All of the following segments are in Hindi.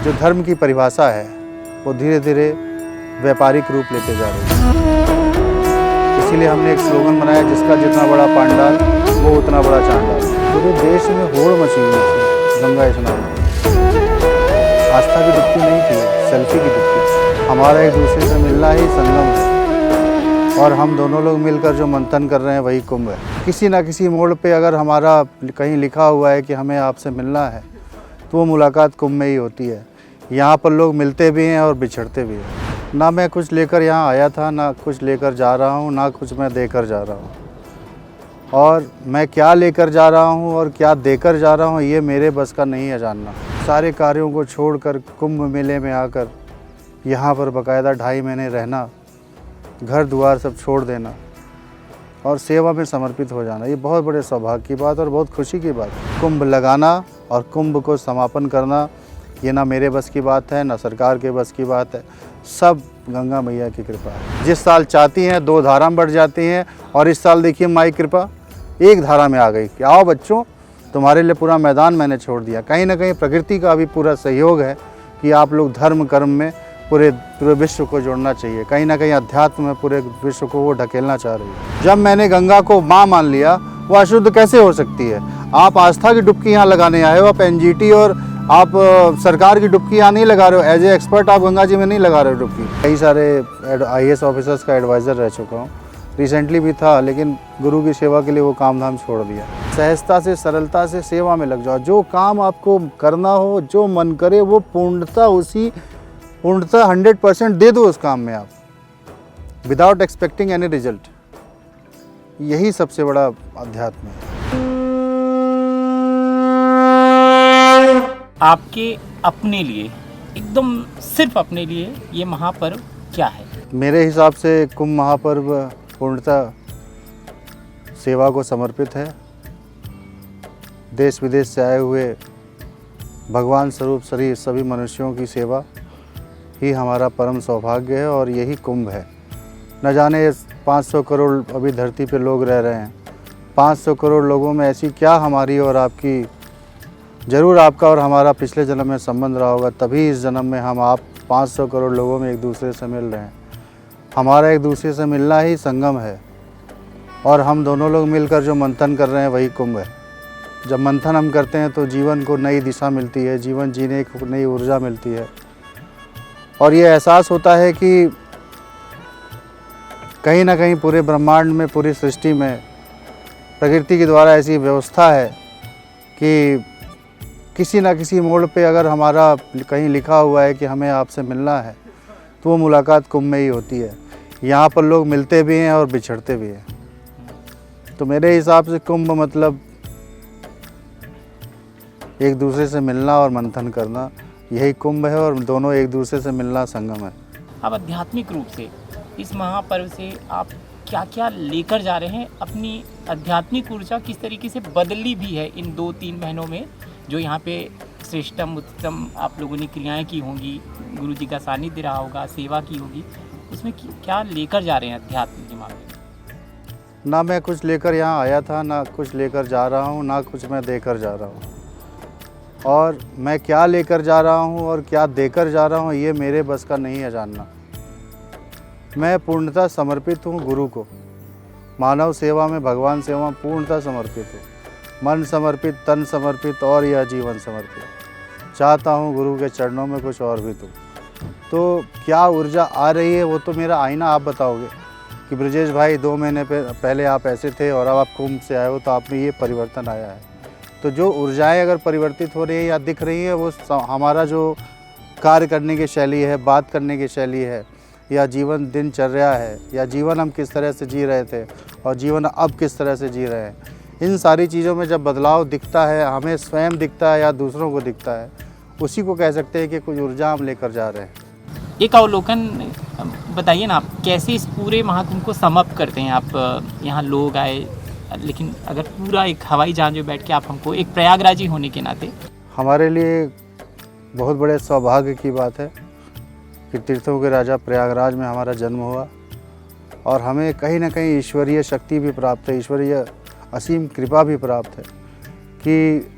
जो धर्म की परिभाषा है वो धीरे धीरे व्यापारिक रूप लेते जा रही है। इसीलिए हमने एक स्लोगन बनाया, जिसका जितना बड़ा पांडाल वो उतना बड़ा चांडाल। पूरे देश में होड़ मची हुई थी गंगा स्नान की। आस्था की डुबकी नहीं थी, सेल्फी की डुबकी। हमारा एक दूसरे से मिलना ही संगम है, और हम दोनों लोग मिलकर जो मंथन कर रहे हैं वही कुंभ है। किसी ना किसी मोड़ पे अगर हमारा कहीं लिखा हुआ है कि हमें आपसे मिलना है, तो वो मुलाकात कुंभ में ही होती है। यहाँ पर लोग मिलते भी हैं और बिछड़ते भी हैं। ना मैं कुछ लेकर यहाँ आया था, ना कुछ लेकर जा रहा हूँ, ना कुछ मैं देकर जा रहा हूँ। और मैं क्या लेकर जा रहा हूँ और क्या देकर जा रहा हूँ, ये मेरे बस का नहीं है जानना। सारे कार्यों को छोड़कर कुंभ मेले में आकर यहाँ पर बाकायदा 2.5 महीने रहना, घर द्वार सब छोड़ देना और सेवा में समर्पित हो जाना, ये बहुत बड़े सौभाग्य की बात और बहुत खुशी की बात है। कुंभ लगाना और कुंभ को समापन करना, ये ना मेरे बस की बात है, ना सरकार के बस की बात है, सब गंगा मैया की कृपा है। जिस साल चाहती हैं 2 धारा बढ़ जाती हैं, और इस साल देखिए माई कृपा 1 धारा में आ गई कि आओ बच्चों, तुम्हारे लिए पूरा मैदान मैंने छोड़ दिया। कहीं ना कहीं प्रकृति का भी पूरा सहयोग है कि आप लोग धर्म कर्म में पूरे विश्व को जोड़ना चाहिए। कहीं ना कहीं अध्यात्म में पूरे विश्व को वो ढकेलना चाह रही है। जब मैंने गंगा को माँ मान लिया, वो अशुद्ध कैसे हो सकती है? आप आस्था की डुबकी यहाँ लगाने आए हो, आप एनजीटी और आप सरकार की डुबकी यहाँ नहीं लगा रहे हो। एज ए एक्सपर्ट आप गंगा जी में नहीं लगा रहे हो डुबकी। कई सारे IAS ऑफिसर्स का एडवाइज़र रह चुका हूँ, रिसेंटली भी था, लेकिन गुरु की सेवा के लिए वो काम धाम छोड़ दिया। सहजता से, सरलता से सेवा में लग जाओ। जो काम आपको करना हो, जो मन करे, वो पूर्णतः 100% दे दो उस काम में आप, विदाउट एक्सपेक्टिंग एनी रिजल्ट। यही सबसे बड़ा अध्यात्म है। आपके अपने लिए, एकदम सिर्फ अपने लिए, ये महापर्व क्या है? मेरे हिसाब से कुंभ महापर्व पूर्णतः सेवा को समर्पित है। देश विदेश से आए हुए भगवान स्वरूप सभी मनुष्यों की सेवा ही हमारा परम सौभाग्य है, और यही कुंभ है। न जाने 500 करोड़ अभी धरती पे लोग रह रहे हैं। 500 करोड़ लोगों में ऐसी क्या हमारी और आपकी, ज़रूर आपका और हमारा पिछले जन्म में संबंध रहा होगा, तभी इस जन्म में हम आप 500 करोड़ लोगों में एक दूसरे से मिल रहे हैं। हमारा एक दूसरे से मिलना ही संगम है, और हम दोनों लोग मिलकर जो मंथन कर रहे हैं वही कुंभ है। जब मंथन हम करते हैं तो जीवन को नई दिशा मिलती है, जीवन जीने को नई ऊर्जा मिलती है, और ये एहसास होता है कि कहीं ना कहीं पूरे ब्रह्मांड में, पूरी सृष्टि में प्रकृति के द्वारा ऐसी व्यवस्था है कि किसी ना किसी मोड़ पे अगर हमारा कहीं लिखा हुआ है कि हमें आपसे मिलना है, तो वो मुलाकात कुंभ में ही होती है। यहाँ पर लोग मिलते भी हैं और बिछड़ते भी हैं। तो मेरे हिसाब से कुंभ मतलब एक दूसरे से मिलना और मंथन करना, यही कुंभ है, और दोनों एक दूसरे से मिलना संगम है। अब आध्यात्मिक रूप से इस महापर्व से आप क्या क्या लेकर जा रहे हैं? अपनी आध्यात्मिक ऊर्जा किस तरीके से बदली भी है इन 2-3 महीनों में, जो यहाँ पे श्रेष्ठतम उत्तम आप लोगों ने क्रियाएं की होंगी, गुरु जी का सानिध्य रहा होगा, सेवा की होगी, उसमें क्या लेकर जा रहे हैं अध्यात्म के मामले में? ना मैं कुछ लेकर यहाँ आया था, ना कुछ लेकर जा रहा हूँ, ना कुछ मैं देकर जा रहा हूँ। और मैं क्या लेकर जा रहा हूँ और क्या देकर जा रहा हूँ, ये मेरे बस का नहीं है जानना। मैं पूर्णतः समर्पित हूँ गुरु को। मानव सेवा में, भगवान सेवा में पूर्णतः समर्पित हूँ। मन समर्पित, तन समर्पित, और यह जीवन समर्पित। चाहता हूँ गुरु के चरणों में कुछ और भी दूँ। तो क्या ऊर्जा आ रही है वो तो मेरा आईना आप बताओगे कि ब्रजेश भाई 2 महीने पहले आप ऐसे थे और अब आप कुंभ से आए हो, तो आप में ये परिवर्तन आया है। तो जो ऊर्जाएं अगर परिवर्तित हो रही है या दिख रही है, वो हमारा जो कार्य करने की शैली है, बात करने की शैली है, या जीवन दिनचर्या है, या जीवन हम किस तरह से जी रहे थे और जीवन अब किस तरह से जी रहे हैं, इन सारी चीज़ों में जब बदलाव दिखता है, हमें स्वयं दिखता है या दूसरों को दिखता है, उसी को कह सकते हैं कि कुछ ऊर्जा हम लेकर जा रहे हैं। एक अवलोकन बताइए ना, आप कैसे इस पूरे महाकुंभ को समाप्त करते हैं? आप यहाँ लोग आए, लेकिन अगर पूरा एक हवाई जहाज में बैठ के आप हमको, एक प्रयागराजी होने के नाते, हमारे लिए बहुत बड़े सौभाग्य की बात है कि तीर्थों के राजा प्रयागराज में हमारा जन्म हुआ, और हमें कहीं ना कहीं ईश्वरीय शक्ति भी प्राप्त है, ईश्वरीय असीम कृपा भी प्राप्त है कि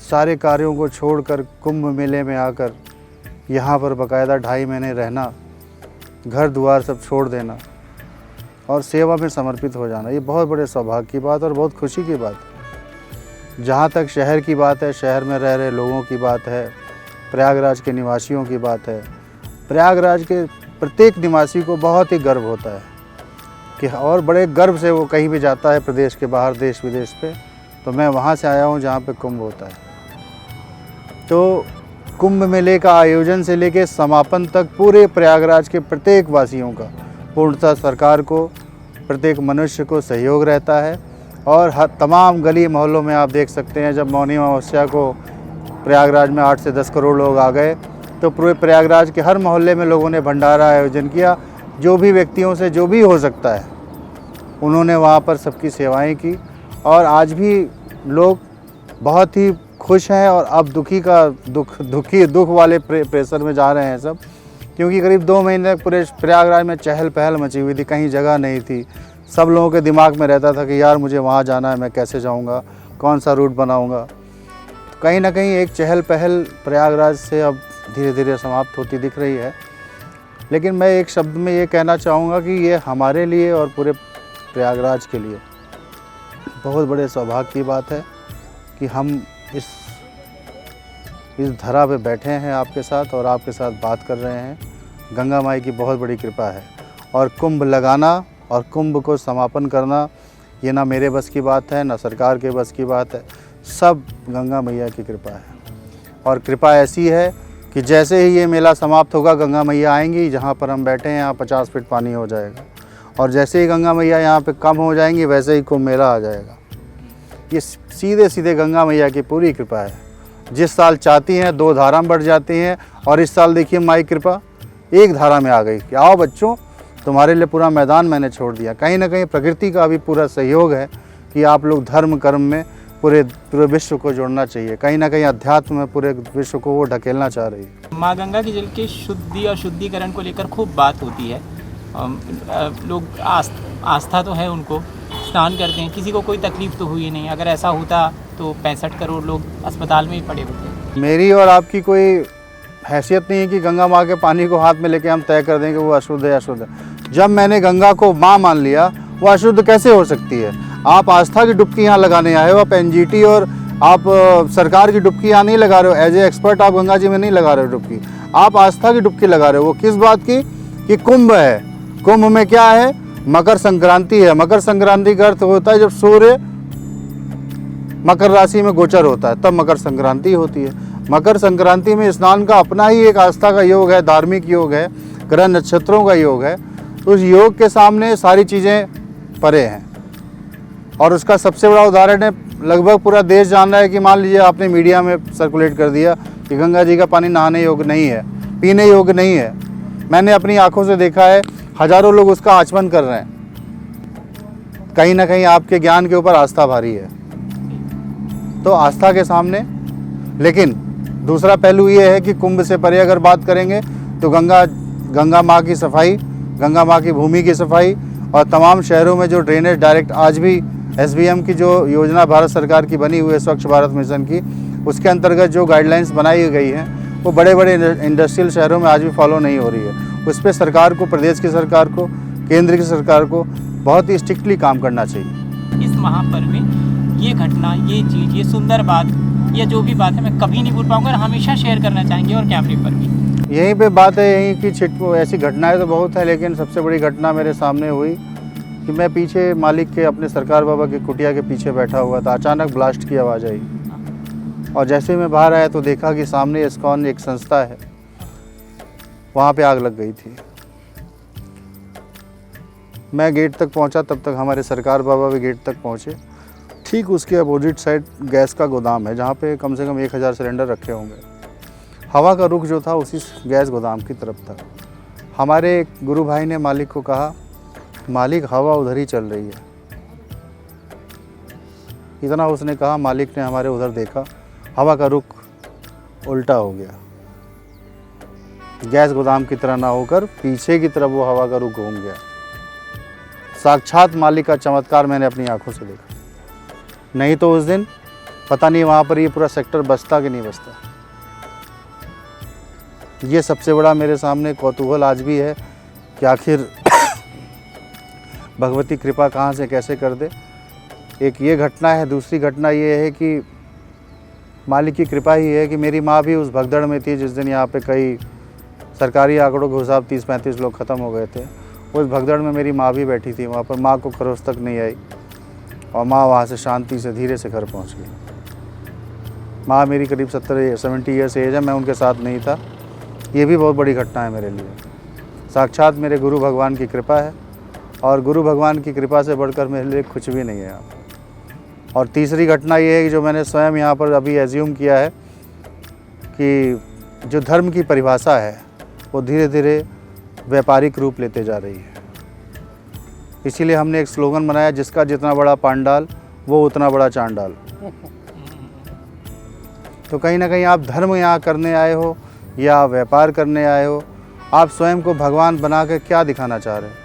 सारे कार्यों को छोड़कर कुंभ मेले में आकर यहाँ पर बाकायदा 2.5 महीने रहना, घर द्वार सब छोड़ देना और सेवा में समर्पित हो जाना, ये बहुत बड़े सौभाग्य की बात और बहुत खुशी की बात है। जहाँ तक शहर की बात है, शहर में रह रहे लोगों की बात है, प्रयागराज के निवासियों की बात है, प्रयागराज के प्रत्येक निवासी को बहुत ही गर्व होता है कि और बड़े गर्व से वो कहीं भी जाता है प्रदेश के बाहर, देश विदेश पे। तो मैं वहाँ से आया हूँ जहाँ पे कुंभ होता है। तो कुंभ मेले का आयोजन से लेकर समापन तक पूरे प्रयागराज के प्रत्येक वासियों का पूर्णतः सरकार को, प्रत्येक मनुष्य को सहयोग रहता है। और हर तमाम गली मोहल्लों में आप देख सकते हैं, जब मौनी अमावस्या को प्रयागराज में 8 से 10 करोड़ लोग आ गए तो पूरे प्रयागराज के हर मोहल्ले में लोगों ने भंडारा आयोजन किया। जो भी व्यक्तियों से जो भी हो सकता है उन्होंने वहाँ पर सबकी सेवाएं की और आज भी लोग बहुत ही खुश हैं। और अब दुख वाले प्रेशर में जा रहे हैं सब, क्योंकि करीब 2 महीने तक पूरे प्रयागराज में चहल पहल मची हुई थी, कहीं जगह नहीं थी। सब लोगों के दिमाग में रहता था कि यार मुझे वहाँ जाना है, मैं कैसे जाऊँगा, कौन सा रूट बनाऊँगा। तो कहीं ना कहीं एक चहल पहल प्रयागराज से अब धीरे धीरे समाप्त होती दिख रही है। लेकिन मैं एक शब्द में ये कहना चाहूँगा कि ये हमारे लिए और पूरे प्रयागराज के लिए बहुत बड़े सौभाग्य की बात है कि हम इस धरा पे बैठे हैं आपके साथ और आपके साथ बात कर रहे हैं। गंगा माई की बहुत बड़ी कृपा है और कुंभ लगाना और कुंभ को समापन करना ये ना मेरे बस की बात है, ना सरकार के बस की बात है, सब गंगा मैया की कृपा है। और कृपा ऐसी है कि जैसे ही ये मेला समाप्त होगा, गंगा मैया आएंगी, जहाँ पर हम बैठे हैं यहाँ 50 फीट पानी हो जाएगा। और जैसे ही गंगा मैया यहाँ पे कम हो जाएंगी, वैसे ही कुंभ मेला आ जाएगा। ये सीधे सीधे गंगा मैया की पूरी कृपा है। जिस साल चाहती हैं 2 धारा बढ़ जाती हैं, और इस साल देखिए माई कृपा 1 धारा में आ गई कि आओ बच्चों, तुम्हारे लिए पूरा मैदान मैंने छोड़ दिया। कहीं ना कहीं प्रकृति का भी पूरा सहयोग है कि आप लोग धर्म कर्म में पूरे विश्व को जोड़ना चाहिए। कहीं ना कहीं अध्यात्म में पूरे विश्व को वो ढकेलना चाह रही है। माँ गंगा के जल के शुद्धि और शुद्धिकरण को लेकर खूब बात होती है। लोग आस्था तो है, उनको स्नान करते हैं, किसी को कोई तकलीफ तो हुई नहीं। अगर ऐसा होता तो 65 करोड़ लोग अस्पताल में ही पड़े होते। मेरी और आपकी कोई हैसियत नहीं है कि गंगा माँ के पानी को हाथ में लेके हम तय कर दें कि वो अशुद्ध है अशुद्ध है। जब मैंने गंगा को माँ मान लिया, वो अशुद्ध कैसे हो सकती है? आप आस्था की डुबकी यहाँ लगाने आए हो, आप एनजीटी और आप सरकार की डुबकी यहाँ नहीं लगा रहे हो। एज ए एक्सपर्ट आप गंगा जी में नहीं लगा रहे हो डुबकी, आप आस्था की डुबकी लगा रहे हो। वो किस बात की? कि कुंभ है। कुंभ में क्या है? मकर संक्रांति है। मकर संक्रांति का अर्थ होता है जब सूर्य मकर राशि में गोचर होता है, तब मकर संक्रांति होती है। मकर संक्रांति में स्नान का अपना ही एक आस्था का योग है, धार्मिक योग है, ग्रह नक्षत्रों का योग है। तो उस योग के सामने सारी चीज़ें परे हैं। और उसका सबसे बड़ा उदाहरण है, लगभग पूरा देश जान रहा है कि मान लीजिए आपने मीडिया में सर्कुलेट कर दिया कि गंगा जी का पानी नहाने योग्य नहीं है, पीने योग्य नहीं है। मैंने अपनी आंखों से देखा है, हजारों लोग उसका आचमन कर रहे हैं। कहीं ना कहीं आपके ज्ञान के ऊपर आस्था भारी है। तो आस्था के सामने, लेकिन दूसरा पहलू ये है कि कुंभ से परे अगर बात करेंगे तो गंगा माँ की सफाई, गंगा माँ की भूमि की सफाई और तमाम शहरों में जो ड्रेनेज डायरेक्ट आज भी SBM की जो योजना भारत सरकार की बनी हुई है, स्वच्छ भारत मिशन की, उसके अंतर्गत जो गाइडलाइंस बनाई गई हैं वो बड़े बड़े इंडस्ट्रियल शहरों में आज भी फॉलो नहीं हो रही है। उस पर सरकार को, प्रदेश की सरकार को, केंद्र की सरकार को बहुत ही स्ट्रिक्टली काम करना चाहिए। इस महापर्व में ये घटना, ये चीज़, ये सुंदर बात, या जो भी बात है मैं कभी नहीं भूल पाऊंगा और हमेशा शेयर करना चाहेंगे और कैमरे पर भी। यहीं पे बात है, यहीं की ऐसी घटनाएं तो बहुत है, लेकिन सबसे बड़ी घटना मेरे सामने हुई कि मैं पीछे मालिक के अपने सरकार बाबा की कुटिया के पीछे बैठा हुआ था। अचानक ब्लास्ट की आवाज़ आई और जैसे मैं बाहर आया तो देखा कि सामने इस्कॉन एक संस्था है, वहाँ पे आग लग गई थी। मैं गेट तक पहुँचा, तब तक हमारे सरकार बाबा भी गेट तक पहुँचे। ठीक उसके अपोजिट साइड गैस का गोदाम है, जहाँ पे कम से कम 1000 सिलेंडर रखे होंगे। हवा का रुख जो था उसी गैस गोदाम की तरफ था। हमारे गुरु भाई ने मालिक को कहा, मालिक हवा उधर ही चल रही है। इतना उसने कहा, मालिक ने हमारे उधर देखा, हवा का रुख उल्टा हो गया। गैस गोदाम की तरह ना होकर पीछे की तरफ वो हवा का रुख घूम गया। साक्षात मालिक का चमत्कार मैंने अपनी आंखों से देखा। नहीं तो उस दिन पता नहीं वहाँ पर ये पूरा सेक्टर बसता कि नहीं बसता। ये सबसे बड़ा मेरे सामने कौतूहल आज भी है कि आखिर भगवती कृपा कहाँ से कैसे कर दे। एक ये घटना है, दूसरी घटना ये है कि मालिक की कृपा ही है कि मेरी माँ भी उस भगदड़ में थी जिस दिन यहाँ पे कई सरकारी आंकड़ों के हिसाब 30-35 लोग ख़त्म हो गए थे। उस भगदड़ में मेरी माँ भी बैठी थी वहाँ पर, माँ को खरोच तक नहीं आई और माँ वहाँ से शांति से धीरे से घर पहुँच गई। माँ मेरी करीब 70 ईयर्स एज है, मैं उनके साथ नहीं था। ये भी बहुत बड़ी घटना है मेरे लिए। साक्षात मेरे गुरु भगवान की कृपा है और गुरु भगवान की कृपा से बढ़कर मेरे लिए कुछ भी नहीं है यहाँ पर। और तीसरी घटना ये है कि जो मैंने स्वयं यहाँ पर अभी एज्यूम किया है कि जो धर्म की परिभाषा है वो धीरे धीरे व्यापारिक रूप लेते जा रही है। इसीलिए हमने एक स्लोगन बनाया, जिसका जितना बड़ा पांडाल वो उतना बड़ा चांडाल। तो कहीं ना कहीं आप धर्म यहाँ करने आए हो या व्यापार करने आए हो, आप स्वयं को भगवान बना कर क्या दिखाना चाह रहे हो?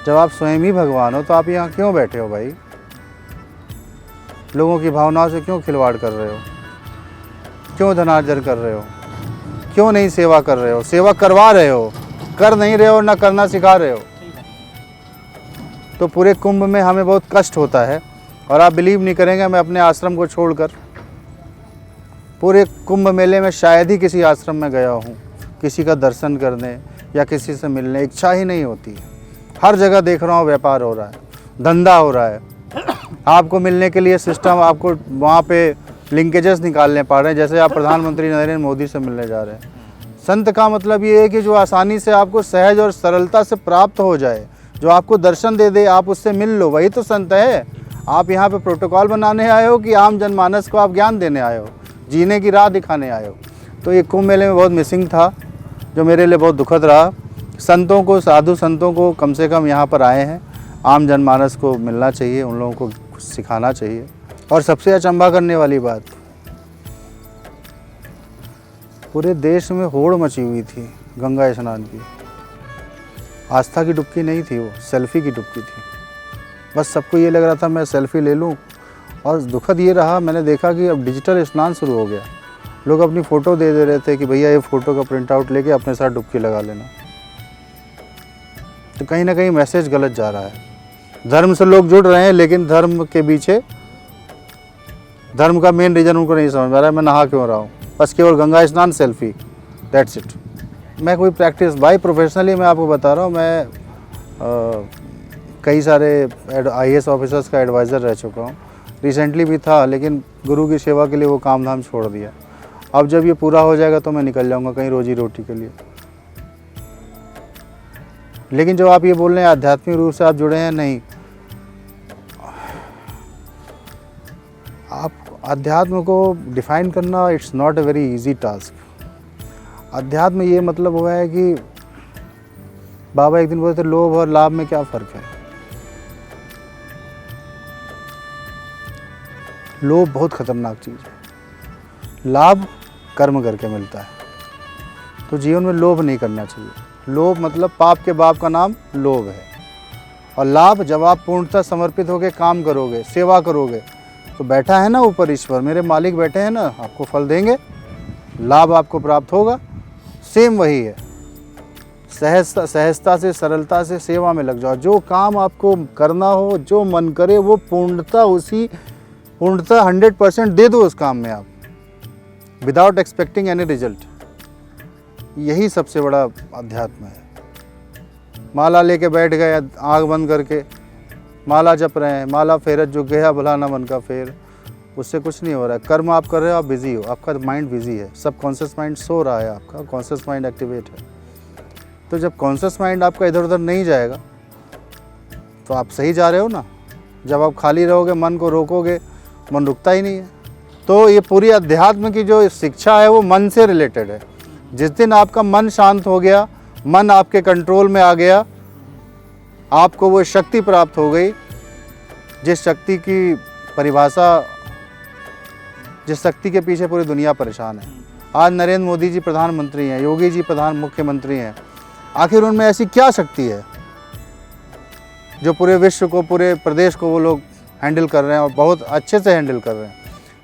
जब आप स्वयं ही भगवान हो तो आप यहाँ क्यों बैठे हो भाई? लोगों की भावनाओं से क्यों खिलवाड़ कर रहे हो? क्यों धनार्जन कर रहे हो? क्यों नहीं सेवा कर रहे हो? सेवा करवा रहे हो, कर नहीं रहे हो, ना करना सिखा रहे हो। तो पूरे कुंभ में हमें बहुत कष्ट होता है और आप बिलीव नहीं करेंगे, मैं अपने आश्रम को छोड़कर पूरे कुंभ मेले में शायद ही किसी आश्रम में गया हूँ किसी का दर्शन करने या किसी से मिलने। इच्छा ही नहीं होती है। हर जगह देख रहा हूँ व्यापार हो रहा है, धंधा हो रहा है। आपको मिलने के लिए सिस्टम, आपको वहाँ पे लिंकेजेस निकालने पड़ रहे हैं। जैसे आप प्रधानमंत्री नरेंद्र मोदी से मिलने जा रहे हैं। संत का मतलब ये है कि जो आसानी से आपको सहज और सरलता से प्राप्त हो जाए, जो आपको दर्शन दे दे, आप उससे मिल लो, वही तो संत है। आप यहाँ पे प्रोटोकॉल बनाने आए हो कि आम जनमानस को आप ज्ञान देने आए हो, जीने की राह दिखाने आए हो? तो ये कुंभ मेले में बहुत मिसिंग था, जो मेरे लिए बहुत दुखद रहा। संतों को, साधु संतों को कम से कम यहाँ पर आए हैं, आम जनमानस को मिलना चाहिए, उन लोगों को कुछ सिखाना चाहिए। और सबसे अचंभा करने वाली बात, पूरे देश में होड़ मची हुई थी गंगा स्नान की। आस्था की डुबकी नहीं थी, वो सेल्फी की डुबकी थी। बस सबको ये लग रहा था मैं सेल्फी ले लूं। और दुखद ये रहा, मैंने देखा कि अब डिजिटल स्नान शुरू हो गया। लोग अपनी फ़ोटो दे रहे थे कि भैया ये फ़ोटो का प्रिंट आउट लेके अपने साथ डुबकी लगा लेना। तो कहीं ना कहीं मैसेज गलत जा रहा है। धर्म से लोग जुड़ रहे हैं, लेकिन धर्म के पीछे, धर्म का मेन रीज़न उनको नहीं समझ आ रहा है। मैं नहा क्यों रहा हूँ? बस केवल गंगा स्नान, सेल्फी, दैट्स इट। मैं कोई प्रैक्टिस, भाई प्रोफेशनली मैं आपको बता रहा हूँ, मैं कई सारे IAS ऑफिसर्स का एडवाइज़र रह चुका हूँ, रिसेंटली भी था, लेकिन गुरु की सेवा के लिए वो काम धाम छोड़ दिया। अब जब ये पूरा हो जाएगा तो मैं निकल जाऊँगा कहीं रोजी रोटी के लिए। लेकिन जब आप ये बोल रहे हैं आध्यात्मिक रूप से आप जुड़े हैं, नहीं, आप अध्यात्म को डिफ़ाइन करना, it's not a very easy task. अध्यात्म ये मतलब हुआ है कि बाबा एक दिन बोलते थे, लोभ और लाभ में क्या फ़र्क है? लोभ बहुत खतरनाक चीज़ है। लाभ कर्म करके मिलता है, तो जीवन में लोभ नहीं करना चाहिए। लोभ मतलब पाप के बाप का नाम लोभ है। और लाभ, जब आप पूर्णतः समर्पित होकर काम करोगे, सेवा करोगे, तो बैठा है ना ऊपर ईश्वर, मेरे मालिक बैठे हैं ना, आपको फल देंगे, लाभ आपको प्राप्त होगा। सेम वही है, सहजता से, सरलता से सेवा में लग जाओ। जो काम आपको करना हो, जो मन करे, वो पूर्णतः 100% दे दो उस काम में आप, विदाउट एक्सपेक्टिंग एनी रिजल्ट। यही सबसे बड़ा अध्यात्म है। माला लेके बैठ गए, आँख बंद करके माला जप रहे हैं, माला फेरत जो गया भला ना मन का फेर, उससे कुछ नहीं हो रहा है। कर्म आप कर रहे हो, आप बिजी हो, आपका माइंड बिजी है, सब कॉन्शियस माइंड सो रहा है, आपका कॉन्शियस माइंड एक्टिवेट है। तो जब कॉन्शियस माइंड आपका इधर उधर नहीं जाएगा तो आप सही जा रहे हो ना। जब आप खाली रहोगे, मन को रोकोगे, मन रुकता ही नहीं है। तो ये पूरी अध्यात्म की जो शिक्षा है वो मन से रिलेटेड है। जिस दिन आपका मन शांत हो गया, मन आपके कंट्रोल में आ गया, आपको वो शक्ति प्राप्त हो गई, जिस शक्ति की परिभाषा, जिस शक्ति के पीछे पूरी दुनिया परेशान है। आज नरेंद्र मोदी जी प्रधानमंत्री हैं, योगी जी प्रधान मुख्यमंत्री हैं। आखिर उनमें ऐसी क्या शक्ति है जो पूरे विश्व को, पूरे प्रदेश को वो लोग हैंडल कर रहे हैं और बहुत अच्छे से हैंडल कर रहे हैं?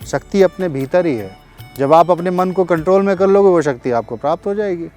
शक्ति अपने भीतर ही है। जब आप अपने मन को कंट्रोल में कर लोगे वो शक्ति आपको प्राप्त हो जाएगी।